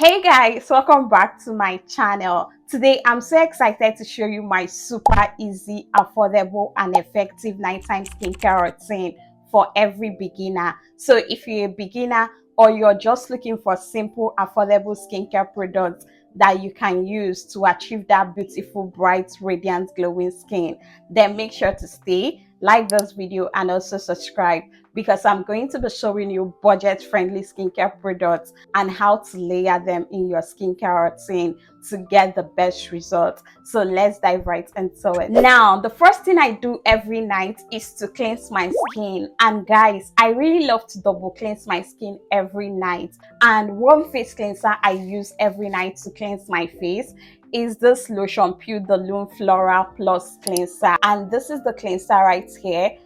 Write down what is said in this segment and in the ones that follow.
Hey guys, welcome back to my channel. Today I'm so excited to show you my super easy, affordable and effective nighttime skincare routine for every beginner. So if you're a beginner or you're just looking for simple affordable skincare products that you can use to achieve that beautiful, bright, radiant, glowing skin, then make sure to stay, like this video and also subscribe, because I'm going to be showing you budget-friendly skincare products and how to layer them in your skincare routine to get the best results. So let's dive right into it. Now, the first thing I do every night is to cleanse my skin. And guys, I really love to double cleanse my skin every night. And one face cleanser I use every night to cleanse my face is this Lotion Peau the Lune Floral Plus Cleanser. And this is the cleanser right here.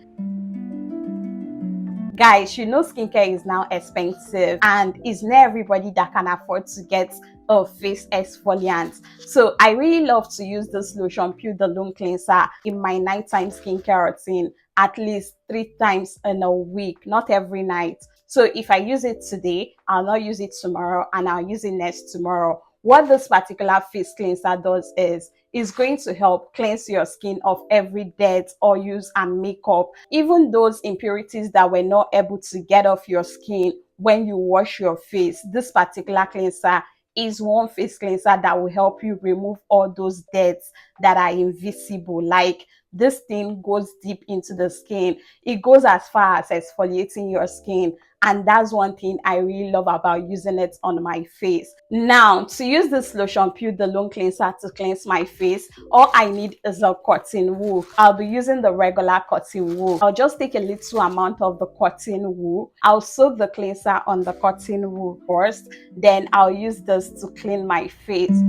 Guys, you know skincare is now expensive and it's not everybody that can afford to get a face exfoliant. So I really love to use this Lotion Peau the Lune Cleanser in my nighttime skincare routine at least 3 times in a week, not every night. So if I use it today, I'll not use it tomorrow and I'll use it next tomorrow. What this particular face cleanser does is going to help cleanse your skin of every dirt, oils and makeup, even those impurities that were not able to get off your skin when you wash your face. This particular cleanser is one face cleanser that will help you remove all those dirts that are invisible. Like, this thing goes deep into the skin. It goes as far as exfoliating your skin, and that's one thing I really love about using it on my face. Now, to use this Lotion Peau the Lune Cleanser to cleanse my face, all I need is a cotton wool. I'll be using the regular cotton wool. I'll just take a little amount of the cotton wool. I'll soak the cleanser on the cotton wool first, then I'll use this to clean my face.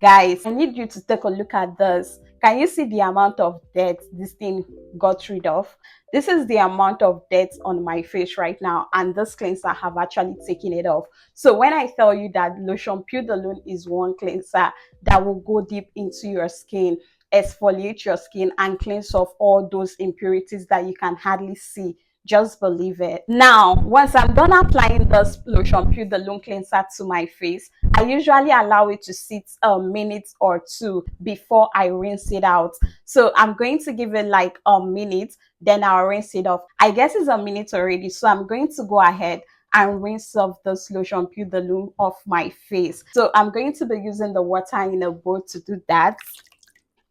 Guys, I need you to take a look at this. Can you see the amount of dirt this thing got rid of? This is the amount of dirt on my face right now, and this cleanser have actually taken it off. So when I tell you that Lotion Peau de Lune is one cleanser that will go deep into your skin, exfoliate your skin and cleanse off all those impurities that you can hardly see, just believe it. Now, once I'm done applying this Lotion Peau the Lune Cleanser to my face, I usually allow it to sit a minute or two before I rinse it out. So I'm going to give it like a minute, then I'll rinse it off. I guess it's a minute already, so I'm going to go ahead and rinse off this Lotion Peau de Lune off my face. So I'm going to be using the water in a bowl to do that.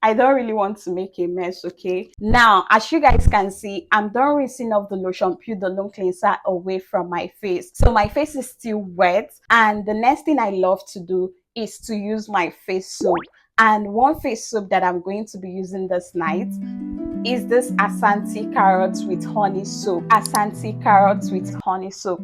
I don't really want to make a mess, okay? Now, as you guys can see, I'm done rinsing off the Lotion Peau the Lune Cleanser away from my face. So my face is still wet, and the next thing I love to do is to use my face soap. And one face soap that I'm going to be using this night is this Asantee Carrots with Honey soap. Asantee Carrots with Honey soap.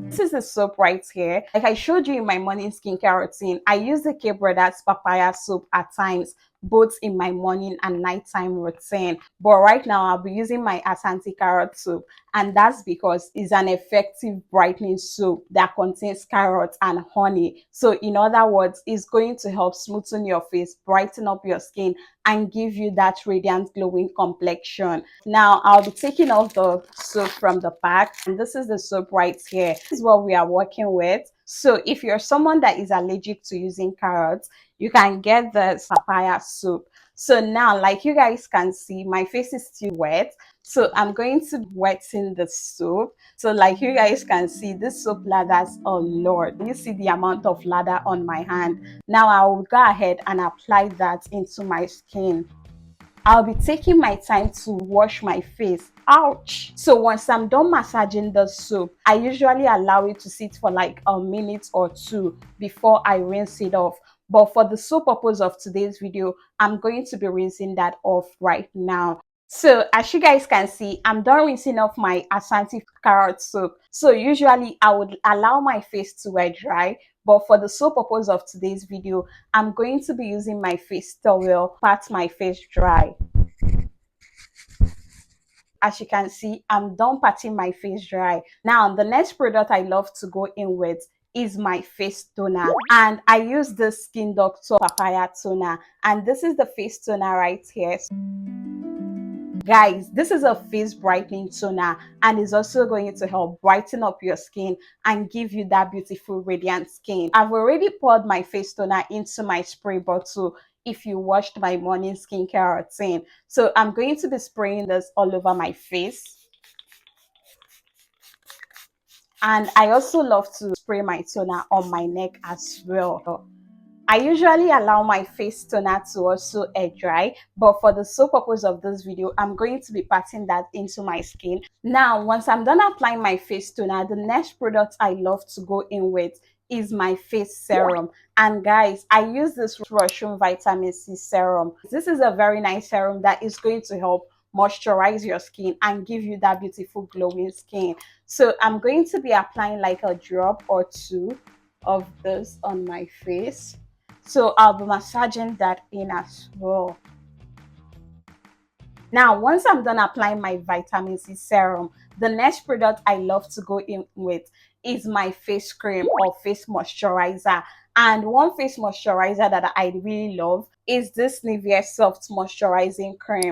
This is the soap right here. Like I showed you in my morning skincare routine, I use the Doctor Papaya soap at times, both in my morning and nighttime routine. But right now, I'll be using my Asantee carrot soap, and that's because it's an effective brightening soap that contains carrots and honey. So in other words, it's going to help smoothen your face, brighten up your skin, and give you that radiant, glowing complexion. Now, I'll be taking off the soap from the pack, and this is the soap right here. This is what we are working with. So if you're someone that is allergic to using carrots, you can get the papaya soap. So now, like you guys can see, my face is still wet. So I'm going to weten the soap. So like you guys can see, this soap lathers a lot. You see the amount of lather on my hand. Now I will go ahead and apply that into my skin. I'll be taking my time to wash my face. Ouch! So once I'm done massaging the soap, I usually allow it to sit for like a minute or two before I rinse it off. But for the sole purpose of today's video, I'm going to be rinsing that off right now. So as you guys can see, I'm done rinsing off my Asantee carrot soap. So usually I would allow my face to air dry, but for the sole purpose of today's video, I'm going to be using my face towel, pat my face dry. As you can see, I'm done patting my face dry. Now, the next product I love to go in with is my face toner, and I use the Doctor Papaya toner, and this is the face toner right here. Guys, this is a face brightening toner and is also going to help brighten up your skin and give you that beautiful radiant skin. I've already poured my face toner into my spray bottle if you watched my morning skincare routine. So I'm going to be spraying this all over my face. And I also love to spray my toner on my neck as well. I usually allow my face toner to also air dry, but for the sole purpose of this video, I'm going to be patting that into my skin. Now, once I'm done applying my face toner, the next product I love to go in with is my face serum. And guys, I use this Roushun vitamin C serum. This is a very nice serum that is going to help moisturize your skin and give you that beautiful glowing skin. So I'm going to be applying like a drop or two of this on my face. So I'll be massaging that in as well. Now, once I'm done applying my vitamin C serum, the next product I love to go in with is my face cream or face moisturizer. And one face moisturizer that I really love is this Nivea Soft Moisturizing Cream.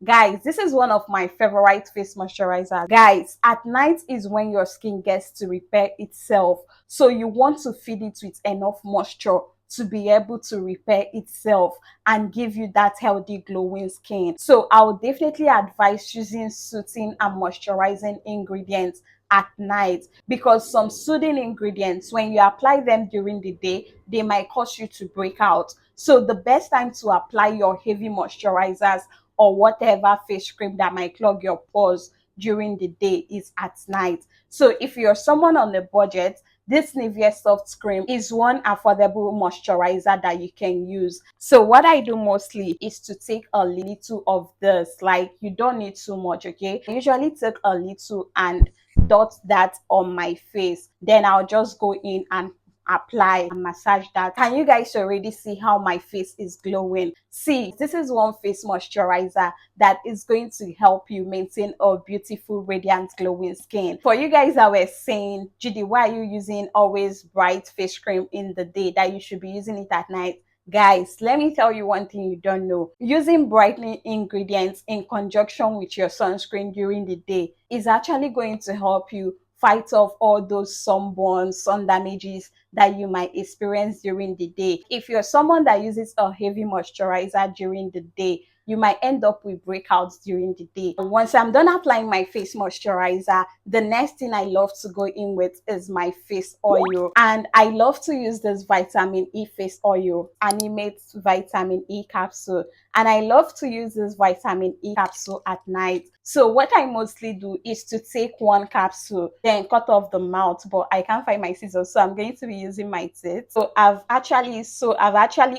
Guys, this is one of my favorite face moisturizers. Guys, at night is when your skin gets to repair itself. So you want to feed it with enough moisture to be able to repair itself and give you that healthy glowing skin. So I would definitely advise using soothing and moisturizing ingredients at night, because some soothing ingredients, when you apply them during the day, they might cause you to break out. So the best time to apply your heavy moisturizers or whatever face cream that might clog your pores during the day is at night. So if you're someone on a budget, this Nivea Soft Cream is one affordable moisturizer that you can use. So what I do mostly is to take a little of this. Like, you don't need too much, okay? I usually take a little and dot that on my face. Then I'll just go in and apply and massage that. Can you guys already see how my face is glowing? See, this is one face moisturizer that is going to help you maintain a beautiful, radiant, glowing skin. For you guys that were saying, Judy, why are you using always bright face cream in the day, that you should be using it at night? Guys, let me tell you one thing you don't know. Using brightening ingredients in conjunction with your sunscreen during the day is actually going to help you fight off all those sunburns, sun damages that you might experience during the day. If you're someone that uses a heavy moisturizer during the day, you might end up with breakouts during the day. And once I'm done applying my face moisturizer, the next thing I love to go in with is my face oil. And I love to use this vitamin E face oil, Animate Vitamin E Capsule. And I love to use this vitamin E capsule at night. So what I mostly do is to take one capsule, then cut off the mouth, but I can't find my scissors, so I'm going to be using my teeth. So I've actually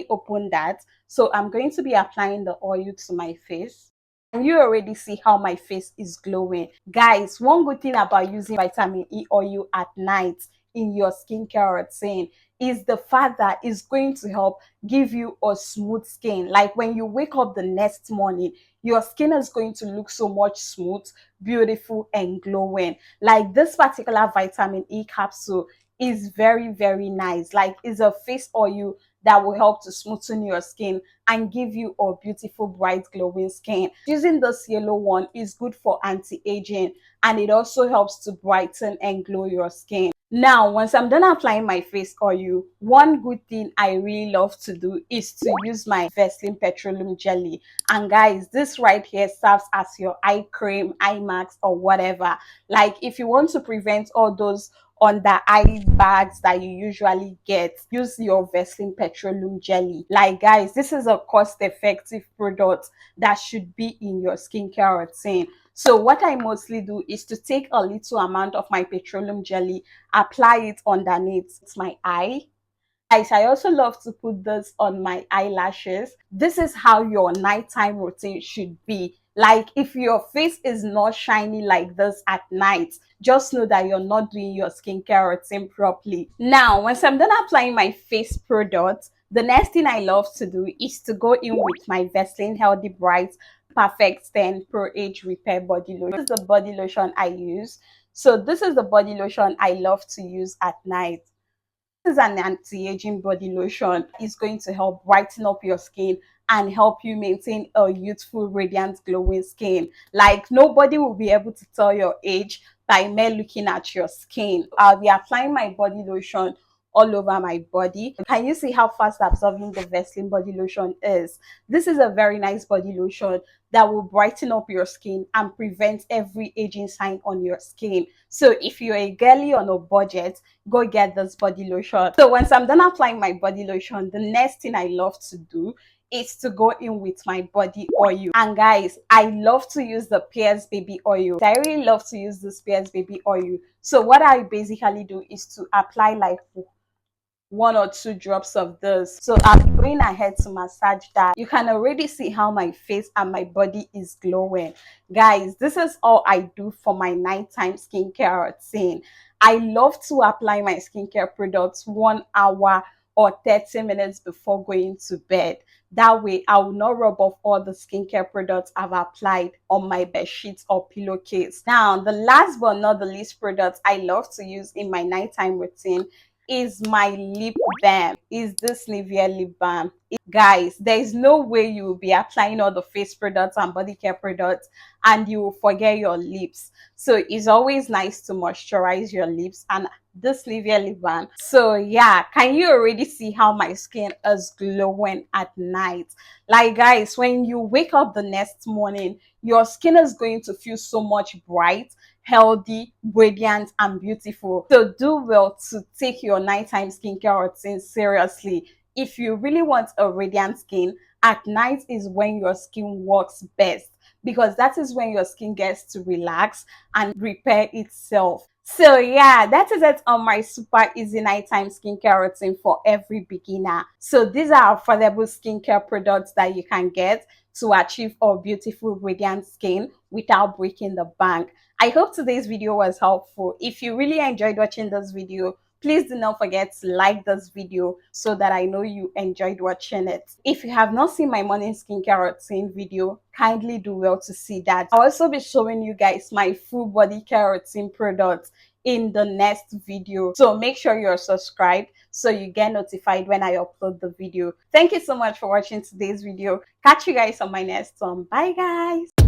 opened that. So I'm going to be applying the oil to my face. And you already see how my face is glowing. Guys, one good thing about using vitamin E oil at night in your skincare routine is the fact that it's going to help give you a smooth skin. Like, when you wake up the next morning, your skin is going to look so much smooth, beautiful, and glowing. Like, this particular vitamin E capsule is very, very nice. Like, it's a face oil that will help to smoothen your skin and give you a beautiful, bright, glowing skin. Using this yellow one is good for anti-aging, and it also helps to brighten and glow your skin. Now, once I'm done applying my face oil, one good thing I really love to do is to use my Vaseline petroleum jelly. And guys, this right here serves as your eye cream, eye mask, or whatever. Like, if you want to prevent all those under eye bags that you usually get, use your Vaseline petroleum jelly. Like, guys, this is a cost-effective product that should be in your skincare routine. So what I mostly do is to take a little amount of my petroleum jelly, apply it underneath my eye. Guys, I also love to put this on my eyelashes. This is how your nighttime routine should be. Like, if your face is not shiny like this at night, just know that you're not doing your skincare routine properly. Now, once I'm done applying my face product, the next thing I love to do is to go in with my Vaseline Healthy Bright Perfect 10 Pro Age Repair Body Lotion. This is the body lotion I use. So this is the body lotion I love to use at night. This is an anti-aging body lotion. It's going to help brighten up your skin and help you maintain a youthful, radiant, glowing skin. Like nobody will be able to tell your age by mere looking at your skin. I'll be applying my body lotion all over my body. Can you see how fast absorbing the Vaseline body lotion is? This is a very nice body lotion that will brighten up your skin and prevent every aging sign on your skin. So if you're a girly on a budget, go get this body lotion. So once I'm done applying my body lotion, the next thing I love to do is to go in with my body oil. And guys, I love to use the Pears baby oil. I really love to use this Pears baby oil. So what I basically do is to apply like 1 or 2 drops of this. So I'm going ahead to massage that. You can already see how my face and my body is glowing. Guys, this is all I do for my nighttime skincare routine. I love to apply my skincare products 1 hour or 30 minutes before going to bed. That way, I will not rub off all the skincare products I've applied on my bed sheets or pillowcase. Now, the last but not the least product I love to use in my nighttime routine is my lip balm. Is this Nivea lip balm. Guys, there is no way you will be applying all the face products and body care products and you will forget your lips. So it's always nice to moisturize your lips, and this Nivea lip balm. So yeah, can you already see how my skin is glowing at night? Like guys, when you wake up the next morning, your skin is going to feel so much bright, healthy, radiant, and beautiful. So do well to take your nighttime skincare routine seriously. If you really want a radiant skin, at night is when your skin works best, because that is when your skin gets to relax and repair itself. So yeah, that is it on my super easy nighttime skincare routine for every beginner. So these are affordable skincare products that you can get to achieve a beautiful radiant skin without breaking the bank. I hope today's video was helpful. If you really enjoyed watching this video, please do not forget to like this video so that I know you enjoyed watching it. If you have not seen my morning skincare routine video, kindly do well to see that. I'll also be showing you guys my full body care routine products in the next video. So make sure you're subscribed so you get notified when I upload the video. Thank you so much for watching today's video. Catch you guys on my next one. Bye guys.